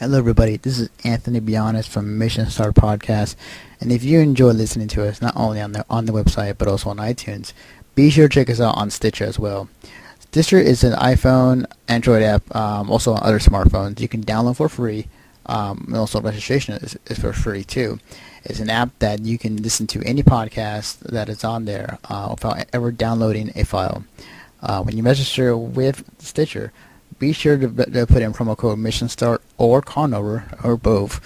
Hello, everybody. This is Anthony Bionis from Mission Start Podcast, and if you enjoy listening to us not only on the website but also on iTunes, be sure to check us out on Stitcher as well. Stitcher is an iPhone, Android app, also on other smartphones. You can download for free, and also registration is for free too. It's an app that you can listen to any podcast that is on there without ever downloading a file. When you register with Stitcher, be sure to put in promo code Mission Start or Conover or both,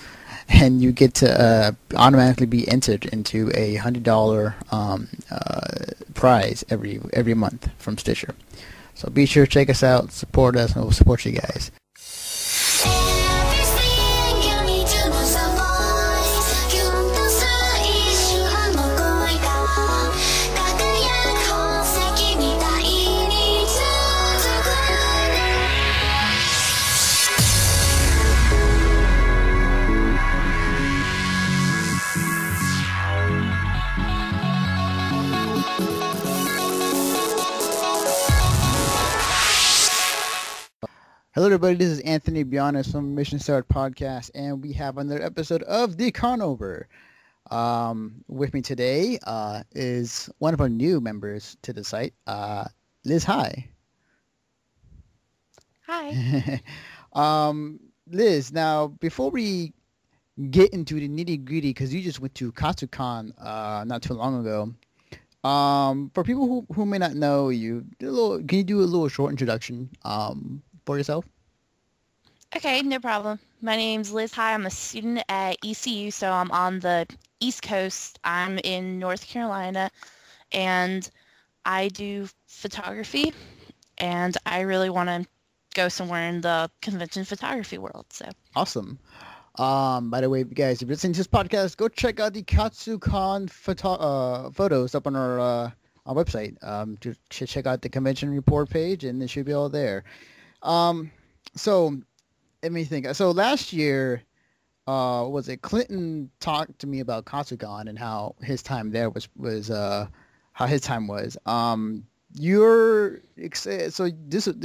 and you get to automatically be entered into a $100 prize every month from Stitcher. So be sure to check us out, support us, and we'll support you guys. Hello, everybody. This is Anthony Bionis from Mission Start Podcast, and we have another episode of the Conover. With me today is one of our new members to the site, Liz. Hi. Hi. Liz. Now, before we get into the nitty gritty, because you just went to Katsucon not too long ago. For people who may not know you, can you do a little short introduction for yourself? Okay, no problem. My name's Liz. Hi, I'm a student at ECU, so I'm on the East Coast. I'm in North Carolina, and I do photography, and I really want to go somewhere in the convention photography world. So awesome. By the way, guys, if you're listening to this podcast, go check out the Katsucon photos up on our website. To check out the convention report page, and it should be all there. So let me think. So last year, was it Clinton talked to me about Katsucon and how his time there was how his time was. You're so this is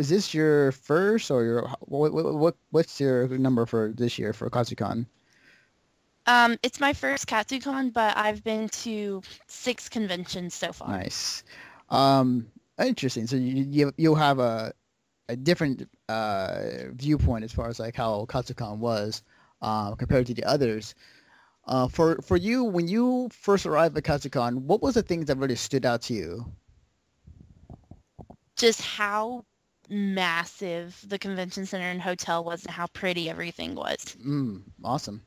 this your first or your what's your number for this year for Katsucon? It's my first Katsucon, but I've been to 6 conventions so far. Nice. Interesting. So you'll have a different viewpoint as far as like how Katsucon was compared to the others. For you, when you first arrived at Katsucon, what was the things that really stood out to you? Just how massive the convention center and hotel was and how pretty everything was. Awesome.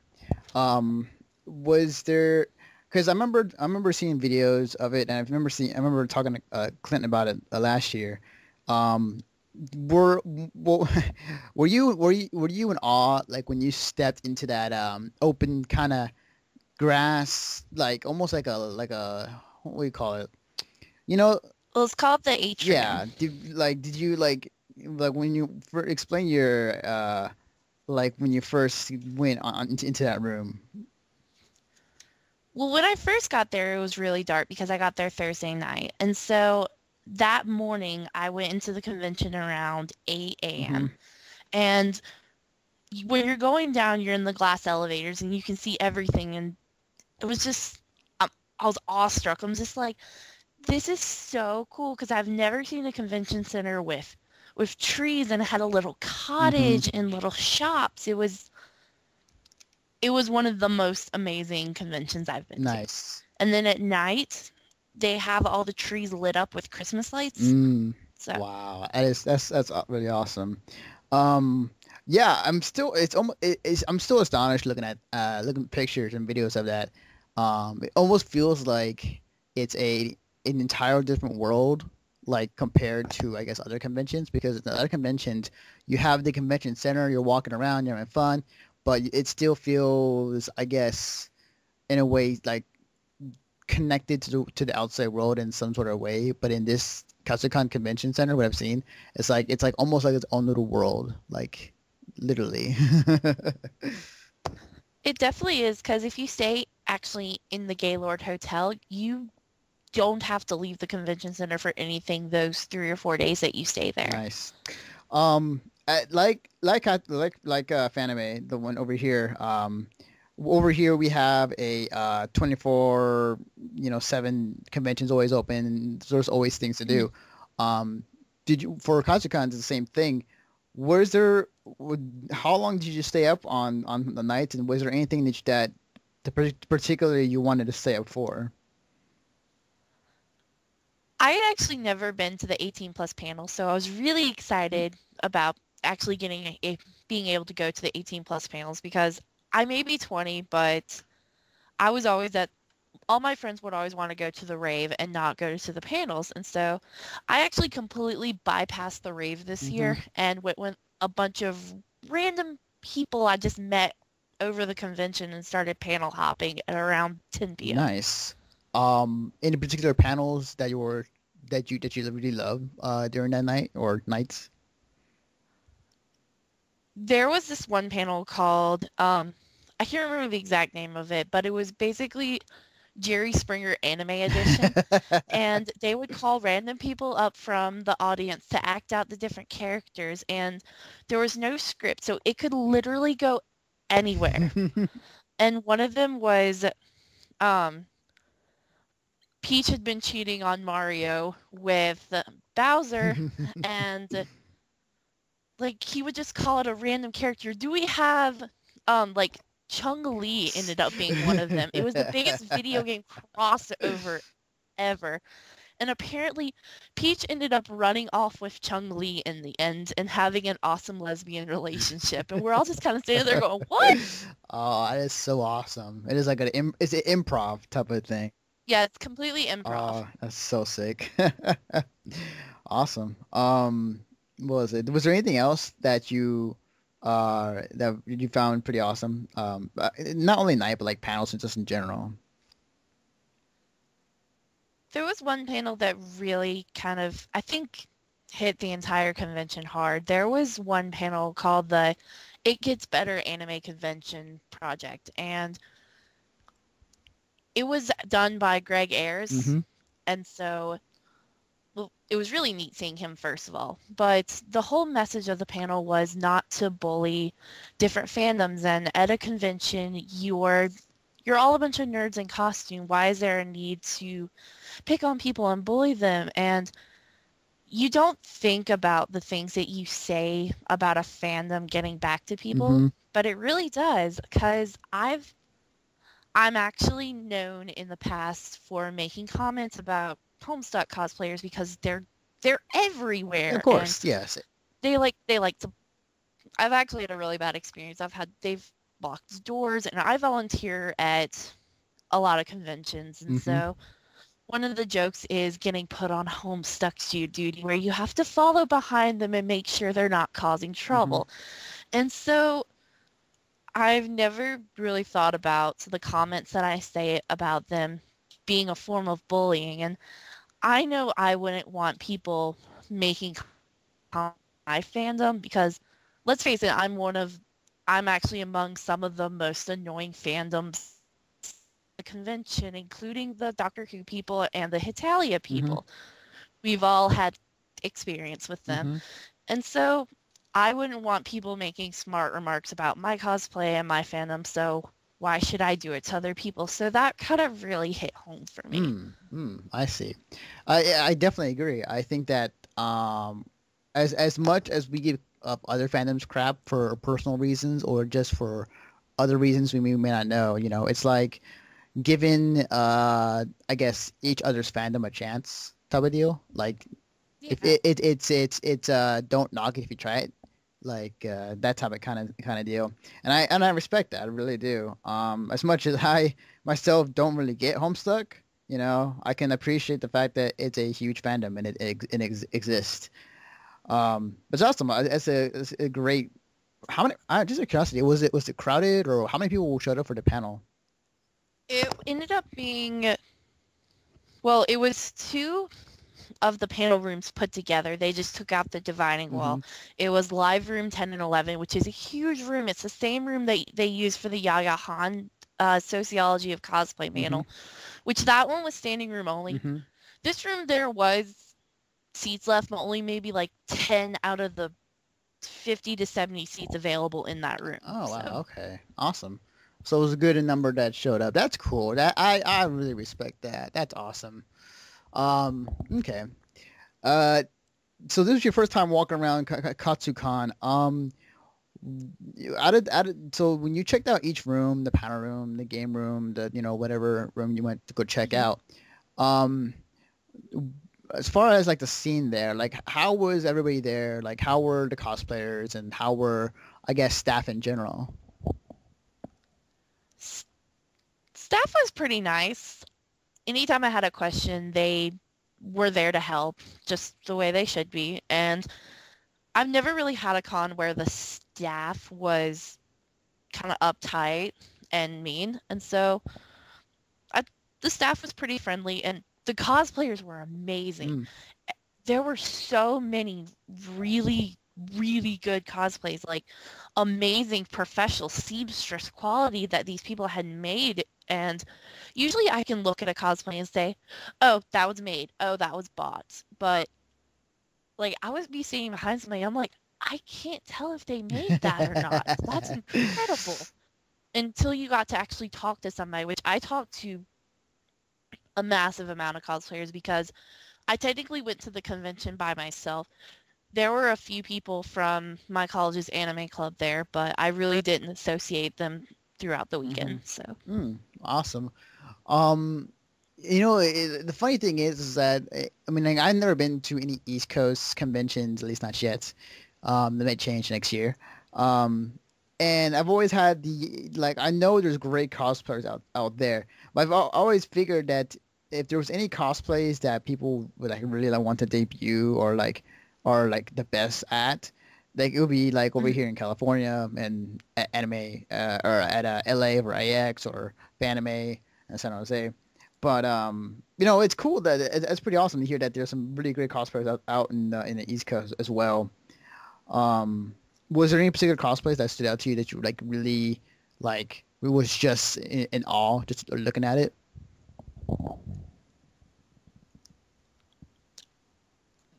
Was there? Because I remember seeing videos of it, and I remember talking to Clinton about it last year. Were you in awe like when you stepped into that open kind of grass, like almost like a what do you call it? You know. Well, it's called the atrium. Yeah. Did you like when you explain your like when you first went into that room? Well, when I first got there, it was really dark because I got there Thursday night, and so that morning I went into the convention around 8 a.m. Mm-hmm. And when you're going down, you're in the glass elevators and you can see everything, and it was just I was awestruck. I'm just like, this is so cool because I've never seen a convention center with trees, and it had a little cottage and little shops. It was one of the most amazing conventions I've been to. Nice. And then at night, they have all the trees lit up with Christmas lights. So. Wow, that's really awesome. Yeah, I'm still astonished looking at pictures and videos of that. It almost feels like it's an entire different world, like compared to I guess other conventions, because in the other conventions you have the convention center, you're walking around, you're having fun, but it still feels, I guess, in a way like connected to the outside world in some sort of way. But in this Katsucon Convention Center, what I've seen, it's like almost like its own little world, like literally. It definitely is, because if you stay actually in the Gaylord Hotel, you don't have to leave the convention center for anything those 3 or 4 days that you stay there. Nice. Fanime, the one over here. Over here we have a 24 7 conventions always open. There's always things to do. Um, did you for Katsucon it's the same thing? Was there how long did you stay up on the nights, and was there anything particularly you wanted to stay up for? I had actually never been to the 18 plus panel, so I was really excited about actually being able to go to the 18 plus panels because I may be 20, but I was always at all my friends would always want to go to the rave and not go to the panels. And so I actually completely bypassed the rave this Hmm. year and went with a bunch of random people I just met over the convention and started panel hopping at around 10 p.m. Nice. Any particular panels that you really love during that night or nights? There was this one panel called, I can't remember the exact name of it, but it was basically Jerry Springer Anime Edition. And they would call random people up from the audience to act out the different characters. And there was no script, so it could literally go anywhere. And one of them was um, Peach had been cheating on Mario with Bowser, and like he would just call it a random character. Do we have like Chung-Li ended up being one of them. It was the biggest video game crossover ever. And apparently Peach ended up running off with Chung-Li in the end and having an awesome lesbian relationship. And we're all just kind of sitting there going, what? Oh, that is so awesome. It is like it's an improv type of thing. Yeah, it's completely improv. Oh, that's so sick. Awesome. What was it? Was there anything else that you found pretty awesome? Not only night, but like panels and just in general. There was one panel that really kind of, I think, hit the entire convention hard. There was one panel called the It Gets Better Anime Convention Project, and it was done by Greg Ayres, Mm-hmm. and so well, it was really neat seeing him first of all. But the whole message of the panel was not to bully different fandoms. And at a convention, you're all a bunch of nerds in costume. Why is there a need to pick on people and bully them? And you don't think about the things that you say about a fandom getting back to people, Mm-hmm. but it really does because I'm actually known in the past for making comments about Homestuck cosplayers because they're Of everywhere and course, yes. they like to. I've actually had a really bad experience. They've blocked doors, and I volunteer at a lot of conventions, and Mm-hmm. so one of the jokes is getting put on Homestuck duty, where you have to follow behind them and make sure they're not causing Mm-hmm. trouble. And so I've never really thought about the comments that I say about them being a form of bullying. And I know I wouldn't want people making comments on my fandom because let's face it, I'm actually among some of the most annoying fandoms at the convention, including the Doctor Who people and the Hitalia Mm-hmm. people. We've all had experience with them. Mm-hmm. And so I wouldn't want people making smart remarks about my cosplay and my fandom, so why should I do it to other people? So that kind of really hit home for me. I see. I definitely agree. I think that as much as we give up other fandoms crap for personal reasons or just for other reasons we may not know, it's like giving I guess each other's fandom a chance type of deal. Like if Yeah. it's don't knock it if you try it. Like that type of kind of deal. And I respect that. I really do. As much as I myself don't really get Homestuck, I can appreciate the fact that it's a huge fandom and it exists. But it's awesome. It's a great. How many? Just out of curiosity, was it crowded or how many people showed up for the panel? It ended up being, well, it was two of the panel rooms put together. They just took out the dividing Hmm. wall. It was live room 10 and 11, which is a huge room. It's the same room that they use for the Yaya Han Sociology of Cosplay Hmm. panel, which that one was standing room only. Hmm. This room there was seats left, but only maybe like 10 out of the 50 to 70 seats available in that room. Oh wow, So okay. Awesome. So it was a good number that showed up. That's cool. I really respect that. That's awesome. Okay. Uh so this was your first time walking around Katsucon. So when you checked out each room, the panel room, the game room, the whatever room you went to go check mhm. out, um as far as like the scene there, like how was everybody there? Like how were the cosplayers and how were I guess staff in general? S- Staff was pretty nice. Anytime I had a question, they were there to help, just the way they should be. And I've never really had a con where the staff was kind of uptight and mean. And so I, the staff was pretty friendly and the cosplayers were amazing. Mm, There were so many really, really good cosplays, like amazing professional seamstress quality that these people had made. And usually I can look at a cosplay and say, oh, that was made. Oh, that was bought. But like I would be sitting behind somebody, I'm like, I can't tell if they made that or not. That's incredible. Until you got to actually talk to somebody, which I talked to a massive amount of cosplayers because I technically went to the convention by myself. There were a few people from my college's anime club there, but I really didn't associate them throughout the hmm weekend. So Awesome. Um, the funny thing is that I mean, like, I've never been to any East Coast conventions, at least not yet. That may change next year. Um, and I've always had like I know there's great cosplayers out there, but always figured that if there was any cosplays that people would like really like want to debut or like are like the best at, like it would be like over mhm. here in California and at anime or at LA or AX or Fanime in San Jose. But it's cool that it's pretty awesome to hear that there's some really great cosplayers out in the East Coast as well. Was there any particular cosplays that stood out to you that you like really like? It was just in awe just looking at it.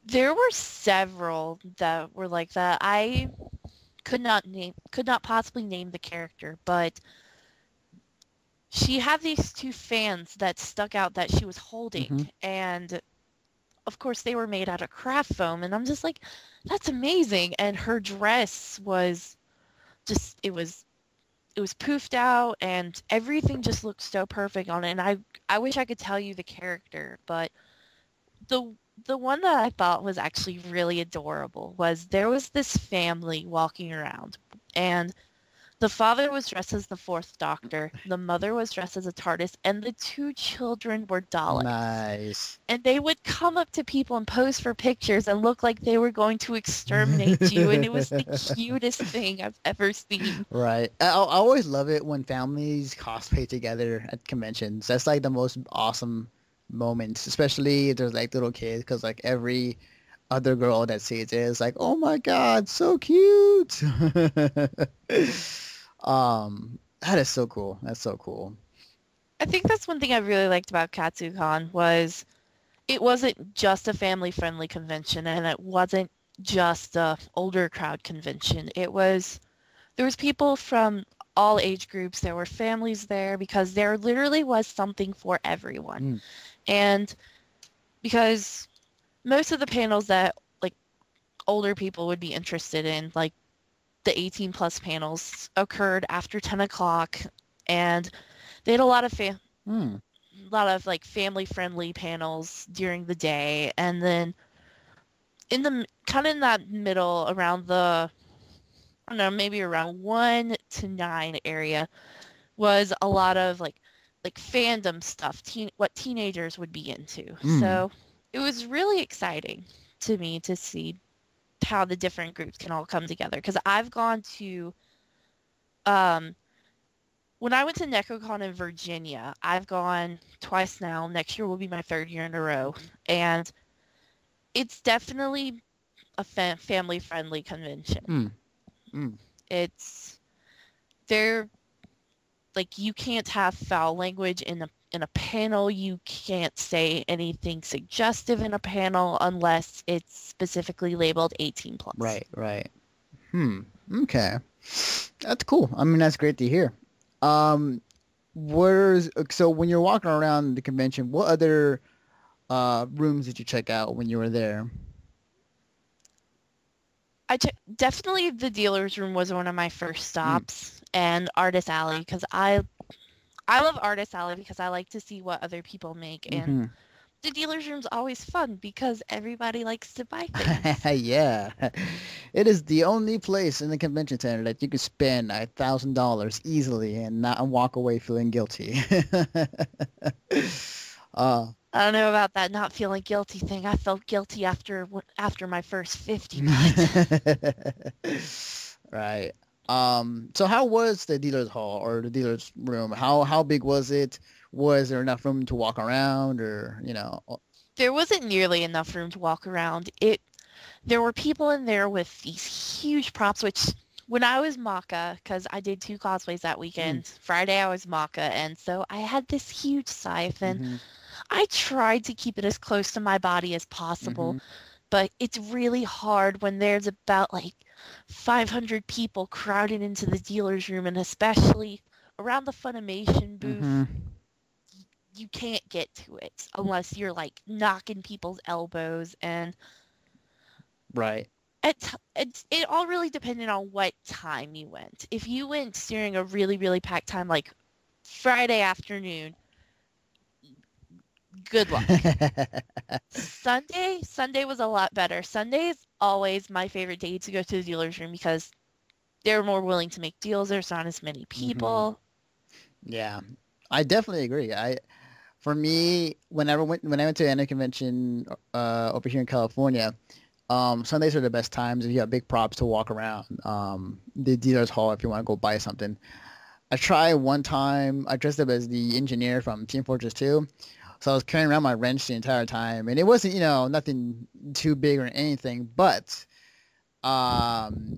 There were several that were like that. I could not possibly name the character, but she had these two fans that stuck out that she was holding, Hmm and of course they were made out of craft foam, and I'm just like, that's amazing. And her dress was just it was poofed out and everything just looked so perfect on it. And I wish I could tell you the character, but the the one that I thought was actually really adorable was there was this family walking around, and the father was dressed as the Fourth Doctor, the mother was dressed as a TARDIS, and the two children were Daleks. Nice. And they would come up to people and pose for pictures and look like they were going to exterminate you, and it was the cutest thing I've ever seen. Right. I always love it when families cosplay together at conventions. That's like the most awesome moments, especially if there's like little kids, because like every other girl that sees it is like, oh my God, so cute. That is so cool. That's so cool. I think that's one thing I really liked about Katsucon was it wasn't just a family-friendly convention, and it wasn't just a older crowd convention. There was people from all age groups. There were families there because there literally was something for everyone. Mm, And because most of the panels that like older people would be interested in, like the 18 plus panels, occurred after 10 o'clock, and they had mm, a lot of like family friendly panels during the day, and then in the kind of in that middle around the I don't know, maybe around 1 to 9 area was a lot of like fandom stuff, what teenagers would be into. mm. So it was really exciting to me to see how the different groups can all come together because I've gone to um when I went to NecoCon in Virginia, I've gone twice now. Next year will be my third year in a row, and it's definitely a family-friendly convention. Mm, mm. It's they're like you can't have foul language in a panel. You can't say anything suggestive in a panel unless it's specifically labeled 18 plus. Right, right. Okay. That's cool. I mean, that's great to hear. Um, so when you're walking around the convention, what other rooms did you check out when you were there? Definitely the dealer's room was one of my first Mm, stops, and Artist Alley because I love Artist Alley because I like to see what other people make, and hmm the dealer's room's always fun because everybody likes to buy things. Yeah. It is the only place in the convention center that you could spend $1,000 easily and not walk away feeling guilty. uh, I don't know about that not feeling guilty thing. I felt guilty after my first 50, but right. So how was the dealer's hall or the dealer's room? How big was it? Was there enough room to walk around or, there wasn't nearly enough room to walk around. There were people in there with these huge props, which when I was Maka, because I did two cosplays that mm, weekend, Friday I was Maka, and so I had this huge scythe, and hmm I tried to keep it as close to my body as possible, hmm but it's really hard when there's about like 500 people crowded into the dealer's room, and especially around the Funimation hmm booth, you can't get to it unless you're like knocking people's elbows, and Right. it all really depended on what time you went. If you went during a really, really packed time, like Friday afternoon, good luck. Sunday was a lot better. Sunday is always my favorite day to go to the dealer's room because they're more willing to make deals. There's not as many hmm people. Yeah. I definitely agree. For me, when I went to any convention over here in California, Sundays are the best times if you have big props to walk around. The dealer's hall if you want to go buy something. I tried one time. I dressed up as the engineer from Team Fortress 2. So I was carrying around my wrench the entire time, and it wasn't, nothing too big or anything, but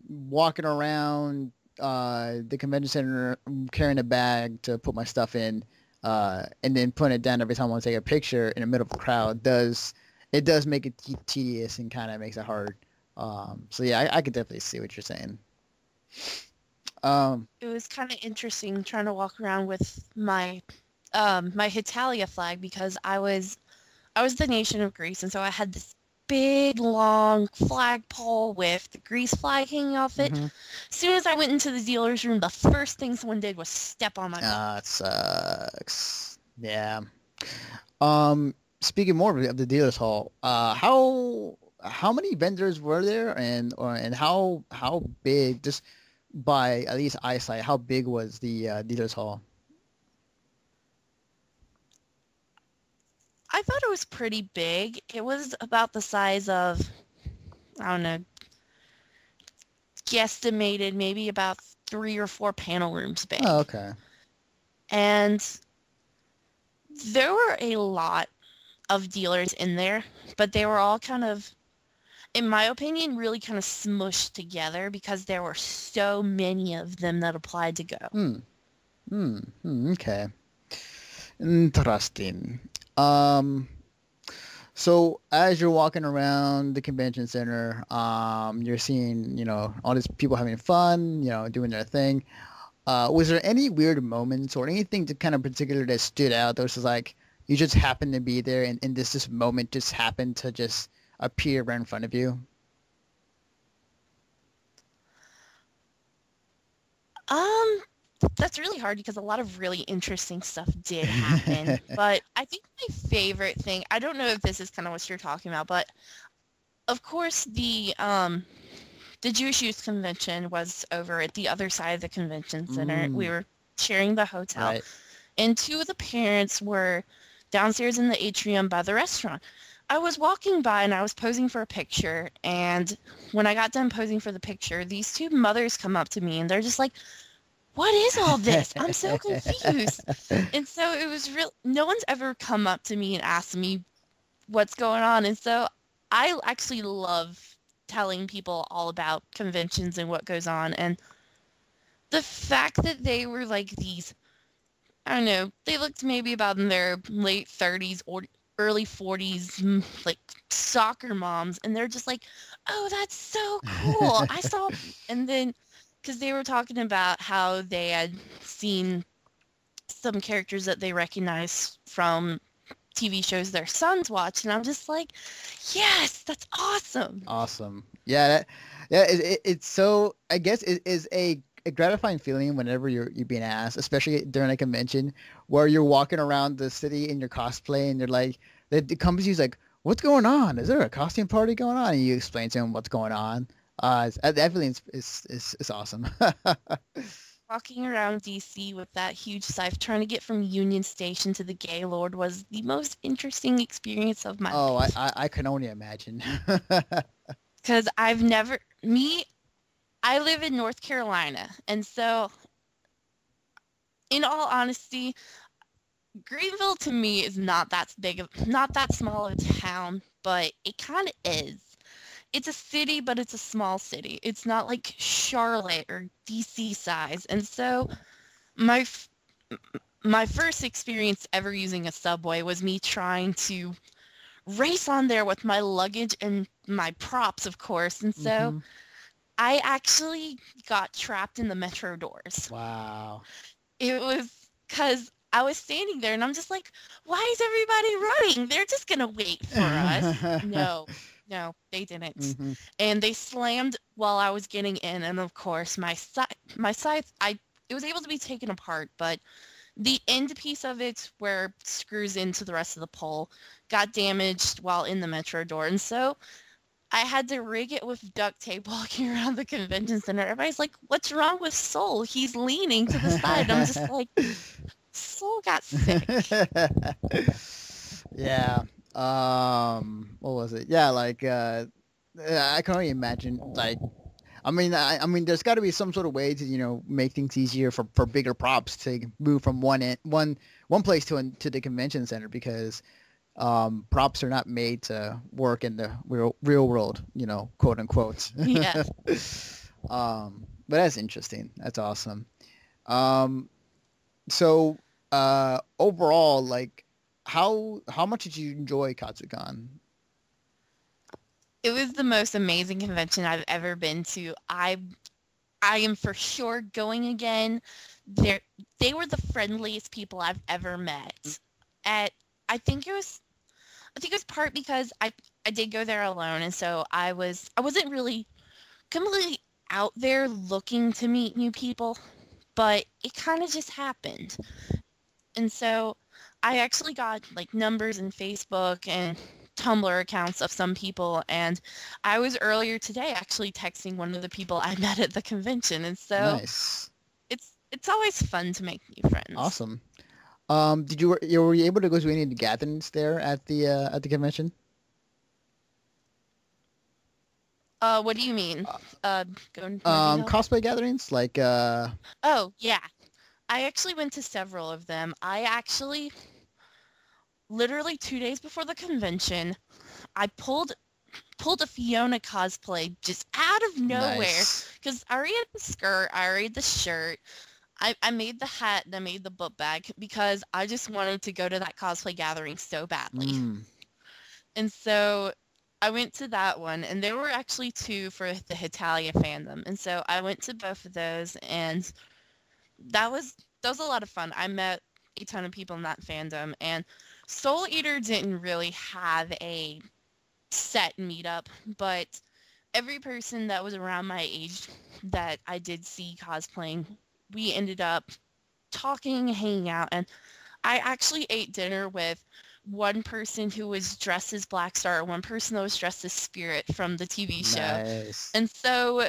walking around the convention center carrying a bag to put my stuff in, and then putting it down every time I want to take a picture in the middle of a crowd does make it tedious and kind of makes it hard. So yeah, I could definitely see what you're saying. Um, It was kind of interesting trying to walk around with my Hitalia flag because I was the nation of Greece, and so I had this big long flagpole with the Greece flag hanging off it. mhm. As soon as I went into the dealer's room, the first thing someone did was step on my flag. It sucks. Yeah. Um, Speaking more of the dealers hall, how many vendors were there, and how big, just by at least eyesight, how big was the dealers hall? I thought it was pretty big. It was about the size of, I don't know, guesstimated maybe about 3 or 4 panel rooms Oh, big. okay. And there were a lot of dealers in there, but they were all kind of, in my opinion, really kind of smushed together because there were so many of them that applied to go. Hmm. Okay. Interesting. Um, so as you're walking around the convention center, you're seeing, all these people having fun, doing their thing. Was there any weird moments or anything to kind of particular that stood out that was just like you just happened to be there and this moment just happened to just appear right in front of you? Um, that's really hard because a lot of really interesting stuff did happen. But I think my favorite thing, I don't know if this is kind of what you're talking about, but of course the Jewish Youth Convention was over at the other side of the convention center. We Mm, were sharing the hotel, right. and two of the parents were downstairs in the atrium by the restaurant. I was walking by and I was posing for a picture, and when I got done posing for the picture, these two mothers come up to me and they're just like, "What is all this? I'm so confused." And so it was real. No one's ever come up to me and asked me what's going on, and so I actually love telling people all about conventions and what goes on, and the fact that they were like these, I don't know, they looked maybe about in their late 30s or early 40s, like soccer moms, and they're just like, oh, that's so cool. I saw, and then, because they were talking about how they had seen some characters that they recognize from TV shows their sons watch, and I'm just like, yes, that's awesome. Awesome. Yeah, yeah. It's so. I guess it is a gratifying feeling whenever you're being asked, especially during a convention where you're walking around the city in your cosplay and you're like, the company's like, "What's going on? Is there a costume party going on?" And you explain to them what's going on. That feeling is awesome. Walking around DC with that huge scythe trying to get from Union Station to the Gaylord was the most interesting experience of my Oh, life. I can only imagine. Because I live in North Carolina, and so, in all honesty, Greenville to me is not that small of a town, but it kind of is. It's a city, but it's a small city. It's not like Charlotte or DC size. And so my f- my first experience ever using a subway was me trying to race on there with my luggage and my props, of course. And so Hmm. I actually got trapped in the metro doors. Wow. It was because I was standing there and I'm just like, why is everybody running? They're just going to wait for us. No, no, they didn't. Hmm. And they slammed while I was getting in. And of course, my scythe, it was able to be taken apart, but the end piece of it where it screws into the rest of the pole got damaged while in the metro door. And so I had to rig it with duct tape walking around the convention center. Everybody's like, what's wrong with Soul? He's leaning to the side. I'm just like, Soul got sick. Yeah. What was it? Yeah, like I can only imagine like I mean there's got to be some sort of way to, make things easier for bigger props to move from one place to the convention center because props are not made to work in the real world, quote unquote. Yeah. But that's interesting. That's awesome. Um, so overall, like, how much did you enjoy Katsucon? It was the most amazing convention I've ever been to. I am for sure going again. They they were the friendliest people I've ever met. At I think it was I think it was part because I did go there alone, and so I wasn't really completely out there looking to meet new people, but it kind of just happened. And so I actually got like numbers in Facebook and Tumblr accounts of some people, and I was earlier today actually texting one of the people I met at the convention, and so Nice, it's always fun to make new friends. awesome. Did were you able to go to any of the gatherings there at the convention? What do you mean? Uh, Go into more detail? Cosplay gatherings, like Oh, yeah. I actually went to several of them. I actually, literally 2 days before the convention, I pulled a Fiona cosplay just out of nowhere nice. because I already had the skirt, I already had the shirt, I made the hat, and I made the book bag because I just wanted to go to that cosplay gathering so badly. Mm, And so I went to that one, and there were actually two for the Hitalia fandom. And so I went to both of those, and that was a lot of fun. I met a ton of people in that fandom, and Soul Eater didn't really have a set meetup, but every person that was around my age that I did see cosplaying, we ended up talking, hanging out, and I actually ate dinner with one person who was dressed as Black Star, one person that was dressed as Spirit from the TV show. nice. And so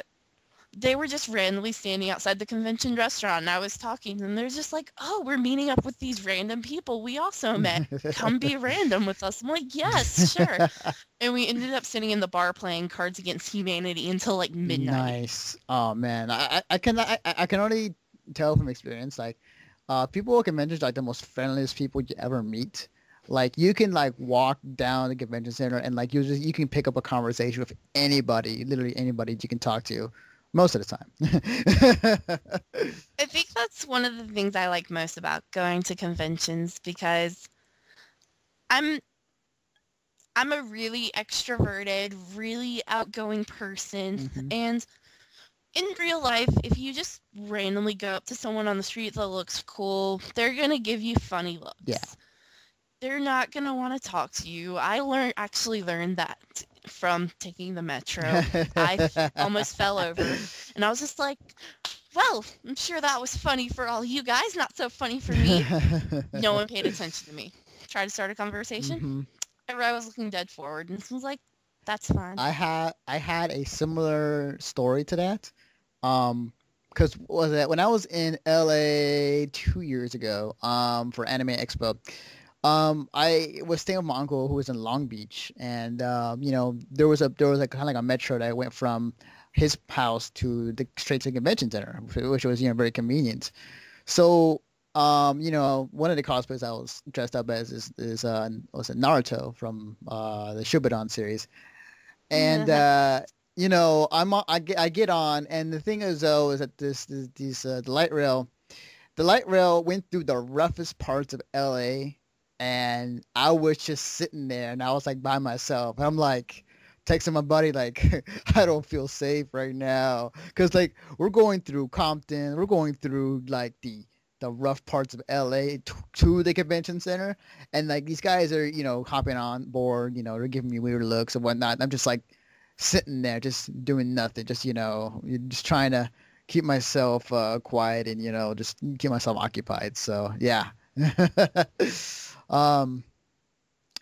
they were just randomly standing outside the convention restaurant, and I was talking to them. They're just like, oh, we're meeting up with these random people we also met. Come be random with us. I'm like, yes, sure. And we ended up sitting in the bar playing Cards Against Humanity until like midnight. Nice. Oh man, I can only tell from experience like people at conventions are like the most friendliest people you ever meet. Like you can like walk down the convention center and like you can pick up a conversation with anybody, literally anybody you can talk to most of the time. I think that's one of the things I like most about going to conventions because I'm I'm a really extroverted, really outgoing person, Mm-hmm. and in real life, if you just randomly go up to someone on the street that looks cool, they're gonna give you funny Yeah. looks. They're not gonna want to talk to you. Actually learned that from taking the metro. Almost fell over, and I was just like, well, I'm sure that was funny for all you guys, not so funny for me. No one paid attention to me. Tried to start a conversation. Mm-hmm. I was looking dead forward, and was like, that's fine. I had a similar story to that. Because was it when I was in LA 2 years ago, for Anime Expo. I was staying with my uncle who was in Long Beach, and there was a kind of like a metro that went from his house to the straight to the convention center, which was very convenient. So, one of the cosplays I was dressed up as is was a Naruto from the Shippuden series, and I get on, and the thing is though is that the light rail went through the roughest parts of LA, and I was just sitting there, and I was like by myself. I'm like texting my buddy like I don't feel safe right now because like we're going through Compton, we're going through like the rough parts of LA to the convention center, and like these guys are hopping on board, they're giving me weird looks and whatnot. And I'm just like sitting there, just doing nothing, just trying to keep myself quiet and just keep myself occupied. So yeah, um,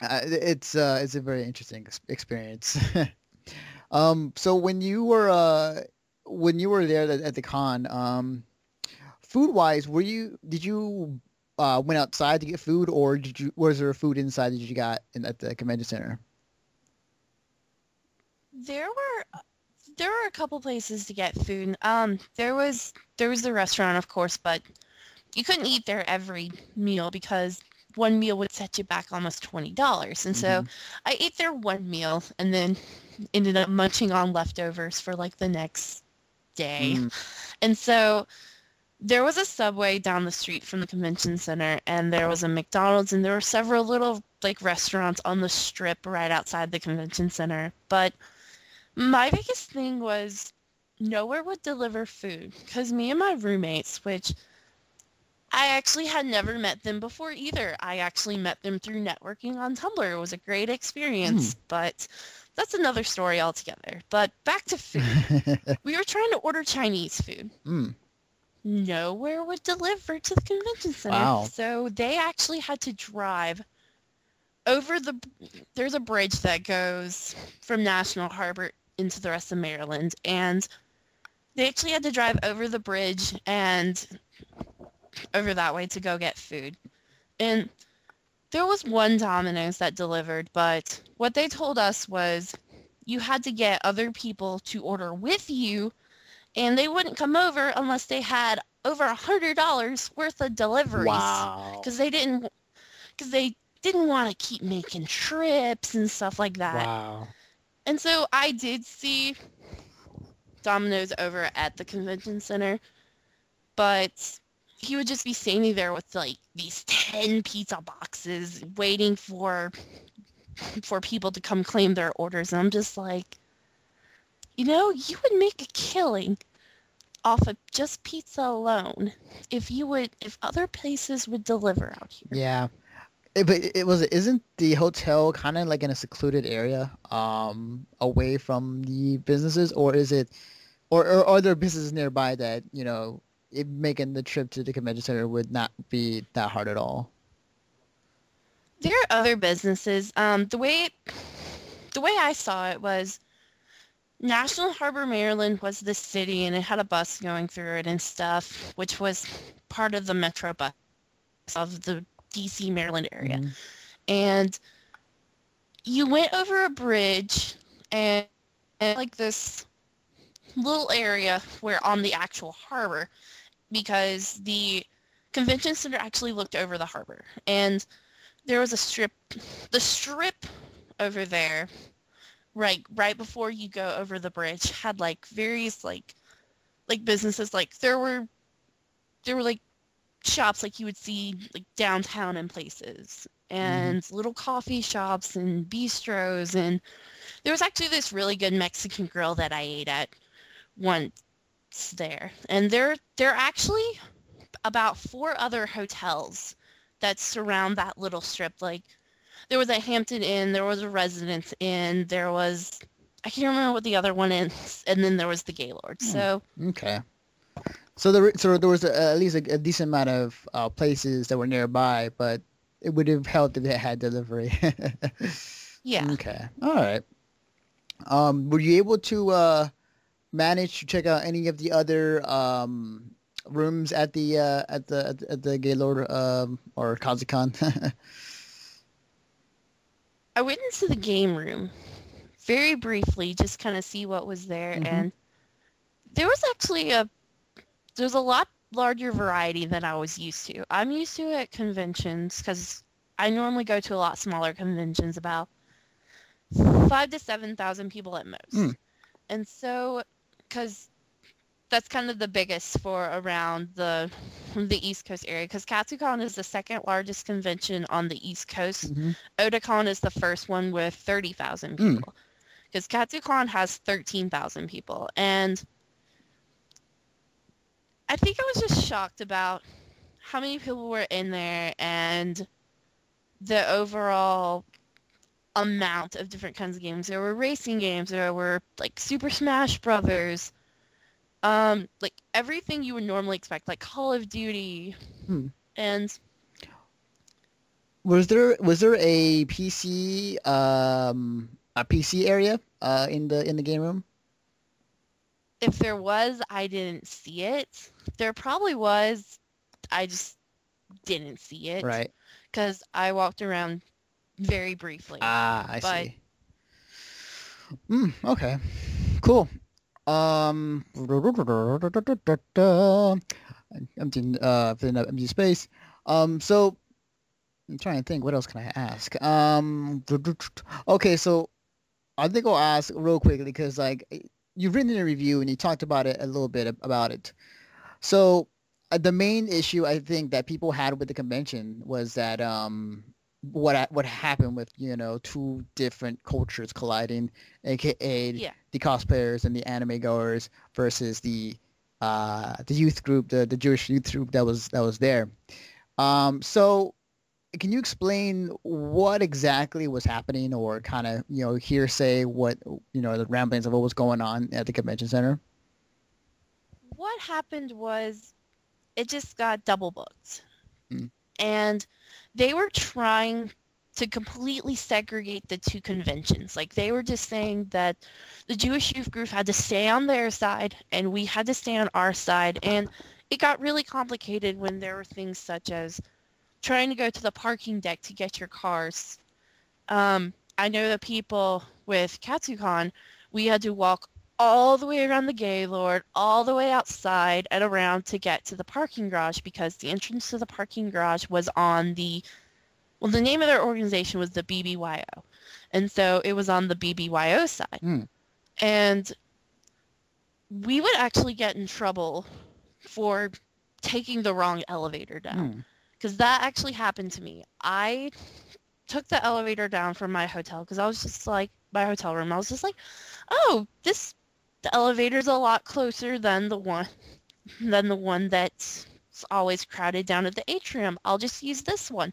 it's a very interesting experience. So when you were there at the con, food wise, did you went outside to get food, or was there food inside that you got at the convention center? There were there were a couple places to get food. There was the restaurant, of course, but you couldn't eat there every meal because one meal would set you back almost $20. And so Hmm. I ate there one meal and then ended up munching on leftovers for like the next day. Mm. And so there was a Subway down the street from the convention center, and there was a McDonald's, and there were several little like restaurants on the strip right outside the convention center. But my biggest thing was nowhere would deliver food because me and my roommates, which I actually had never met them before either. I actually met them through networking on Tumblr. It was a great Mm. experience, but that's another story altogether. But back to food. We were trying to order Chinese food. Mm. Nowhere would deliver to the convention center. Wow. So they actually had to drive over there's a bridge that goes from National Harbor into the rest of Maryland, and they actually had to drive over the bridge and over that way to go get food. And there was one Domino's that delivered, but what they told us was you had to get other people to order with you, and they wouldn't come over unless they had over $100 worth of deliveries Wow. because they didn't want to keep making trips and stuff like that. Wow. And so I did see Domino's over at the convention center, but he would just be standing there with like these 10 pizza boxes waiting for people to come claim their orders. And I'm just like, you would make a killing off of just pizza alone if other places would deliver out here. Yeah. But isn't the hotel kind of like in a secluded area, away from the businesses, or is it, or are there businesses nearby that, making the trip to the convention center would not be that hard at all? There are other businesses. The way I saw it was National Harbor, Maryland was the city, and it had a bus going through it and stuff, which was part of the metro bus of the DC, Maryland area. Hmm. And you went over a bridge and like this little area where on the actual harbor, because the convention center actually looked over the harbor. And there was the strip over there, right before you go over the bridge, had like various like businesses. Like there were like shops like you would see like downtown and places, and little coffee shops and bistros, and there was actually this really good Mexican grill that I ate at once there. And there are actually about 4 other hotels that surround that little strip. Like there was a Hampton Inn, there was a Residence Inn, there was, I can't remember what the other one is, and then there was the Gaylord. So Okay. So there was at least a decent amount of places that were nearby, but it would have helped if they had delivery. yeah. Okay. All right. Were you able to manage to check out any of the other rooms at the Gaylord or Katsucon? I went into the game room very briefly, just kind of see what was there, and there was actually there's a lot larger variety than I was used to. I'm used to at conventions because I normally go to a lot smaller conventions, about 5 to 7,000 people at most. And so, because that's kind of the biggest for around the East Coast area, because Katsucon is the second largest convention on the East Coast. Otakon is the first one with 30,000 people, because Katsucon has 13,000 people. And I think I was just shocked about how many people were in there and the overall amount of different kinds of games. There were racing games, there were like Super Smash Brothers, like everything you would normally expect, like Call of Duty. And was there a PC area in the game room? if there was, I didn't see it. There probably was, I just didn't see it. Right. Because I walked around very briefly. I see. Okay. Cool. I'm filling up empty space. So I'm trying to think, what else can I ask? Okay, so I think I'll ask real quickly because like you've written in a review and you talked about it a little bit about it. So the main issue I think that people had with the convention was that what happened with, you know, 2 different cultures colliding, aka the cosplayers and the anime goers versus the youth group, the Jewish youth group that was there. So can you explain what exactly was happening, or kind of, you know, hearsay what, you know, the ramblings of what was going on at the convention center? What happened was it just got double booked. And they were trying to completely segregate the 2 conventions. Like they were just saying that the Jewish youth group had to stay on their side and we had to stay on our side. And it got really complicated when there were things such as trying to go to the parking deck to get your cars. I know the people with Katsucon, we had to walk all the way around the Gaylord, all the way outside and around to get to the parking garage, because the entrance to the parking garage was on the name of their organization was the BBYO. And so it was on the BBYO side. And we would actually get in trouble for taking the wrong elevator down. Because that actually happened to me. I took the elevator down from my hotel because I was just like, my hotel room, I was just like, oh, the elevator's a lot closer than the one that's always crowded down at the atrium. I'll just use this one.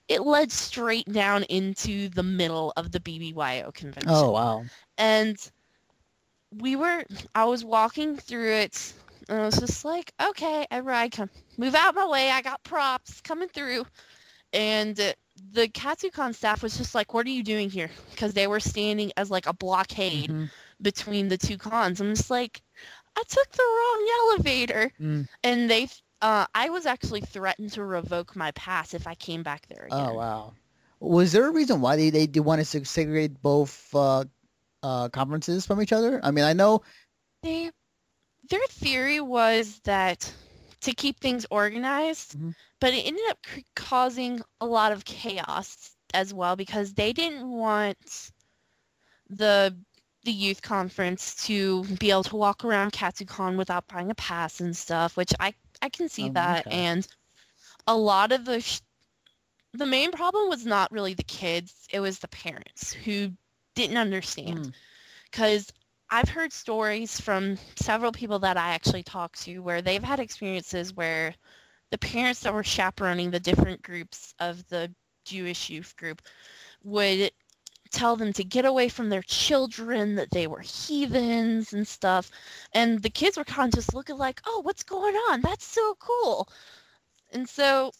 It led straight down into the middle of the BBYO convention. Oh, wow. And I was walking through it, and I was just like, okay, everybody come, move out my way, I got props coming through. And the Katsucon staff was just like, what are you doing here? Because they were standing as like a blockade between the 2 cons. I'm just like, I took the wrong elevator. And I was actually threatened to revoke my pass if I came back there again. Oh, wow. Was there a reason why they wanted to segregate both conferences from each other? I mean, I know their theory was that to keep things organized, but it ended up causing a lot of chaos as well, because they didn't want the youth conference to be able to walk around Katsucon without buying a pass and stuff, which I I can see that. Okay. And a lot of the main problem was not really the kids, it was the parents who didn't understand. Mm. Because I've heard stories from several people that I actually talked to where they've had experiences where the parents that were chaperoning the different groups of the Jewish youth group would tell them to get away from their children, that they were heathens and stuff. And the kids were kind of just looking like, oh, what's going on? That's so cool. And so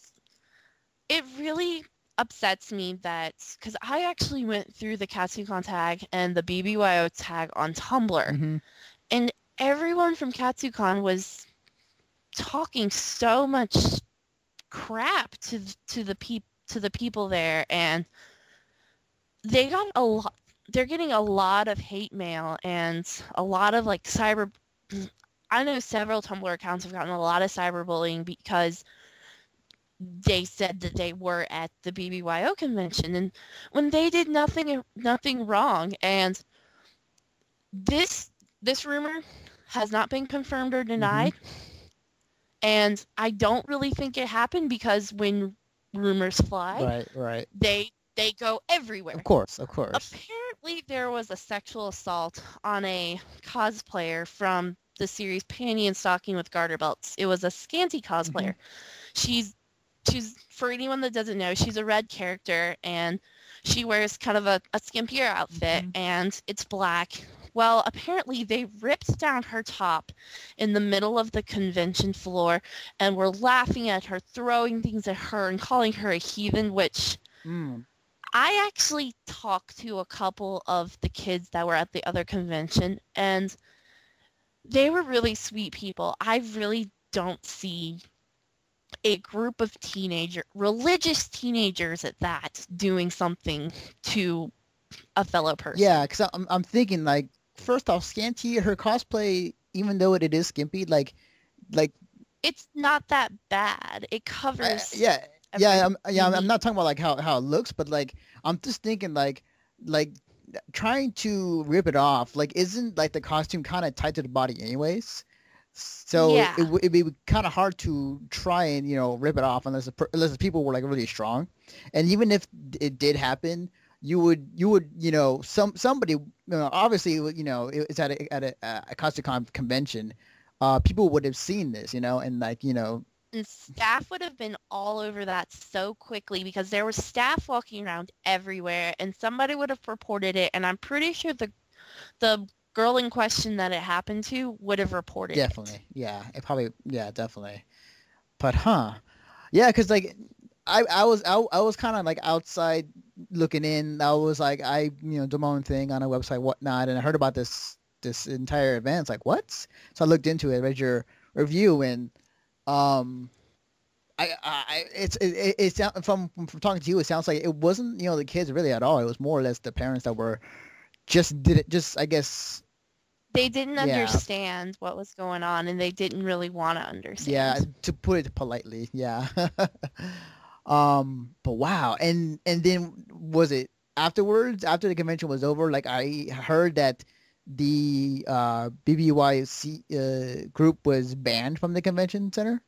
it really upsets me that, because I actually went through the Katsucon tag and the BBYO tag on Tumblr, Mm-hmm. and everyone from Katsucon was talking so much crap to the people there, and they got a lot. They're getting a lot of hate mail and a lot of like cyber. I know several Tumblr accounts have gotten a lot of cyberbullying because they said that they were at the BBYO convention, and when they did nothing wrong. And this rumor has not been confirmed or Mm-hmm. denied, and I don't really think it happened because when rumors fly, Right, right. they go everywhere. Of course, of course. Apparently, there was a sexual assault on a cosplayer from the series Panty and Stocking with Garter Belts. It was a Scanty Mm-hmm. cosplayer. She's for anyone that doesn't know, she's a red character, and she wears kind of a skimpier outfit, Mm-hmm. and it's black. Well, apparently they ripped down her top in the middle of the convention floor and were laughing at her, throwing things at her, and calling her a heathen, which Mm. I actually talked to a couple of the kids that were at the other convention, and they were really sweet people. I really don't see a group of religious teenagers at that, doing something to a fellow Yeah, person. because I'm thinking like first off, Scanty, her cosplay, even though it is skimpy, like It's not that bad. It covers yeah, everything yeah, you I'm not need. talking about like how it looks, but like I'm just thinking like trying to rip it off. Like, isn't like the costume kind of tight to the body anyways? So Yeah, it'd be kind of hard to try and rip it off unless unless the people were like really strong, and even if it did happen, you would somebody obviously it's at a Katsucon convention, people would have seen this, and like and staff would have been all over that so quickly because there was staff walking around everywhere, and somebody would have reported it, and I'm pretty sure the girl in question that it happened to would have reported it. definitely, yeah, it probably, yeah, definitely. But yeah, because like I was kind of like outside looking in. I was like do my own thing on a website, whatnot, and I heard about this entire event. It's like, what? So I looked into it, read your review, and um it sound from talking to you, it sounds like it wasn't the kids really at all. It was more or less the parents that were just did it, just I guess. They didn't Yeah, understand what was going on, and they didn't really want to yeah, understand. to put it politely, yeah. But wow, and then was it afterwards, after the convention was over? Like, I heard that the BBYC group was banned from the convention center.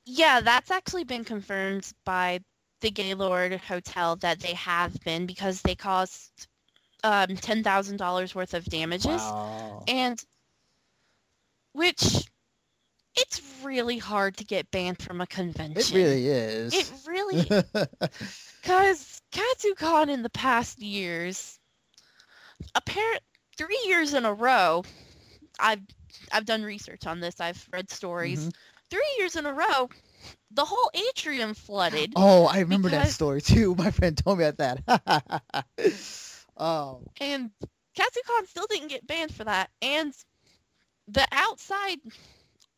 Yeah, that's actually been confirmed by the Gaylord Hotel that they have been, because they caused $10,000 worth of damages, Wow, and which it's really hard to get banned from a it convention. really It is. really, because Katsucon in the past years, apparent 3 years in a row, I've I've done research on this. I've read stories. Hmm. 3 years in a row, the whole atrium flooded Oh, I remember that because story too. My friend told me about that. Oh. and Katsucon still didn't get banned for that. And the outside,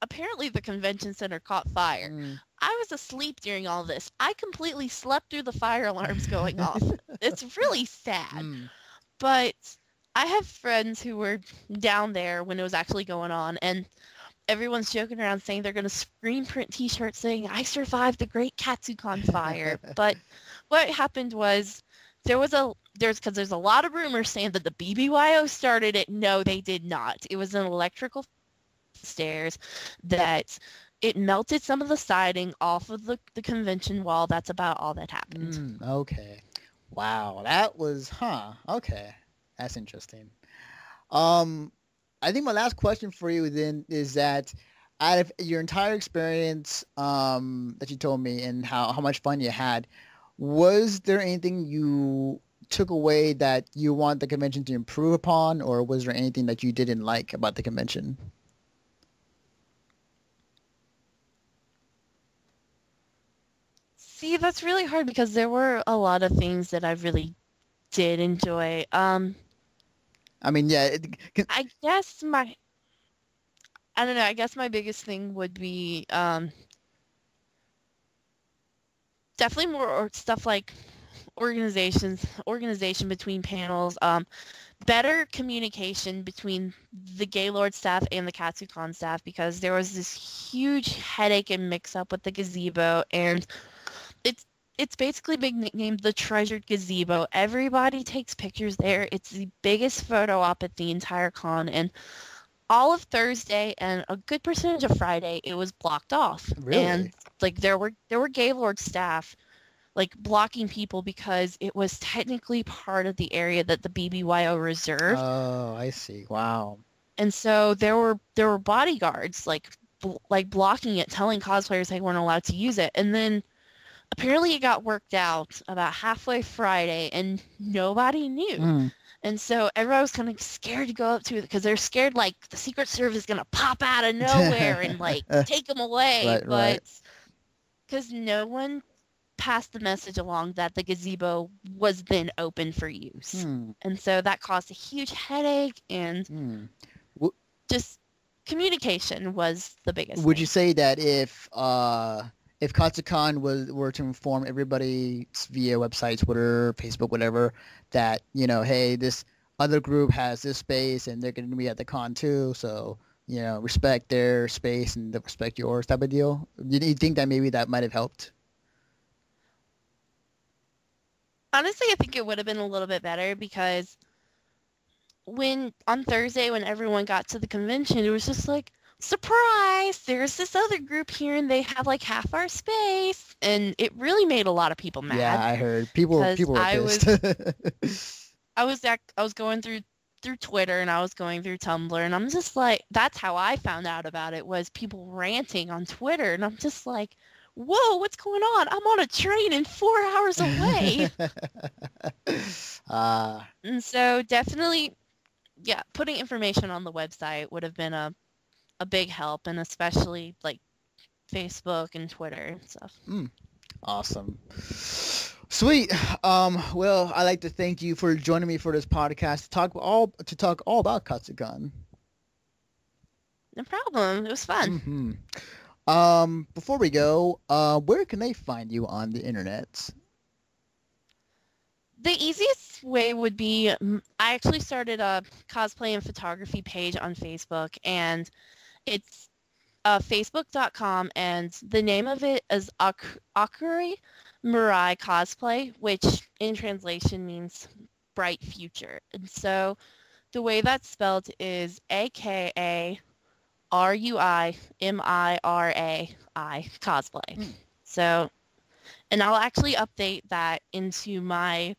apparently the convention center caught fire. Mm. I was asleep during all this. I completely slept through the fire alarms going off. It's really sad. Mm. But I have friends who were down there when it was actually going on, and everyone's joking around saying they're going to screen print t-shirts saying, I survived the Great Katsucon fire. But what happened was there's a lot of rumors saying that the BBYO started it. No, they did not. It was an electrical stairs that it melted some of the siding off of the convention wall. That's about all that happened. Okay. Wow, that was okay. That's interesting. Um, I think my last question for you then is that out of your entire experience that you told me and how much fun you had, was there anything you took away that you want the convention to improve upon, or was there anything that you didn't like about the convention? See, that's really hard because there were a lot of things that I really did enjoy. I mean, yeah, I guess my I don't know, I guess my biggest thing would be definitely more stuff like organization between panels, better communication between the Gaylord staff and the Katsucon staff because there was this huge headache and mix up with the gazebo, and it's it's basically been nicknamed the treasured gazebo. Everybody takes pictures there. It's the biggest photo op at the entire con, and all of Thursday and a good percentage of Friday it was blocked off. really? And like there were Gaylord staff like blocking people because it was technically part of the area that the BBYO reserved. Oh, I see. Wow. And so there were bodyguards like blocking it, telling cosplayers they weren't allowed to use it. And then apparently it got worked out about halfway Friday and nobody knew. Mm. And so everyone was kind of scared to go up to it because they're scared like the Secret Service is going to pop out of nowhere and like take them away. Right, right. But because no one passed the message along that the gazebo was then open for use. Hmm. And so that caused a huge headache and Hmm. just communication was the biggest Would thing. you say that if Katsucon were to inform everybody via website, Twitter, Facebook, whatever, that hey, this other group has this space and they're going to be at the con too, so respect their space and respect yours, type of deal. Do you think that maybe that might have helped? Honestly, I think it would have been a little bit better because when on Thursday when everyone got to the convention, it was just like, surprise, there's this other group here and they have like half our space. And it really made a lot of people Yeah, mad I heard people because people were pissed. I was going through Twitter and I was going through Tumblr and I'm just like, that's how I found out about it was people ranting on Twitter and I'm just like, whoa, what's going on? I'm on a train and 4 hours away. And so definitely, yeah, putting information on the website would have been a big help, and especially like Facebook and Twitter and stuff. Awesome. Sweet. Well, I'd like to thank you for joining me for this podcast to talk all about Katsucon. No problem. It was fun. Before we go, where can they find you on the internet? The easiest way would be I actually started a cosplay and photography page on Facebook, and it's facebook.com, and the name of it is Akuri Mirai Cosplay, which in translation means bright future. And so the way that's spelled is AKARUIMIRAI cosplay. So, and I'll actually update that into my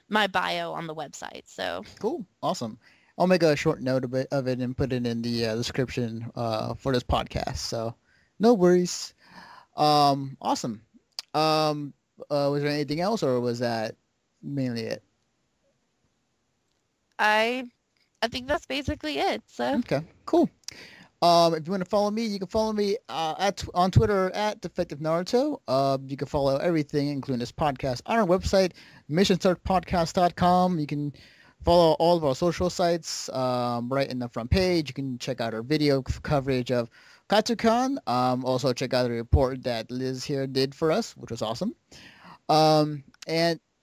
bio on the website. So Cool. Awesome. I'll make a short note of it and put it in the description for this podcast. So no worries. Awesome. Was there anything else, or was that mainly it? I think that's basically it. So Okay, cool. If you want to follow me, you can follow me on Twitter at Defective Naruto. You can follow everything, including this podcast, on our website, missionstartpodcast.com. You can follow all of our social sites right in the front page. You can check out our video coverage of Katsucon. Also, check out the report that Liz here did for us, which was awesome. And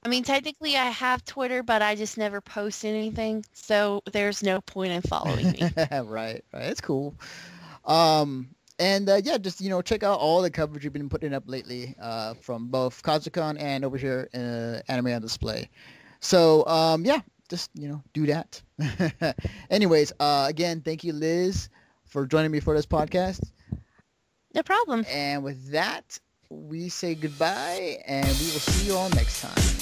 I mean, technically I have Twitter, but I just never post anything, so there's no point in following me. right, it's cool. Yeah, just check out all the coverage we've been putting up lately from both Katsucon and over here in Anime on Display. So yeah, just do that. Anyways, again, thank you, Liz, for joining me for this podcast. No problem. And with that, we say goodbye, and we will see you all next time.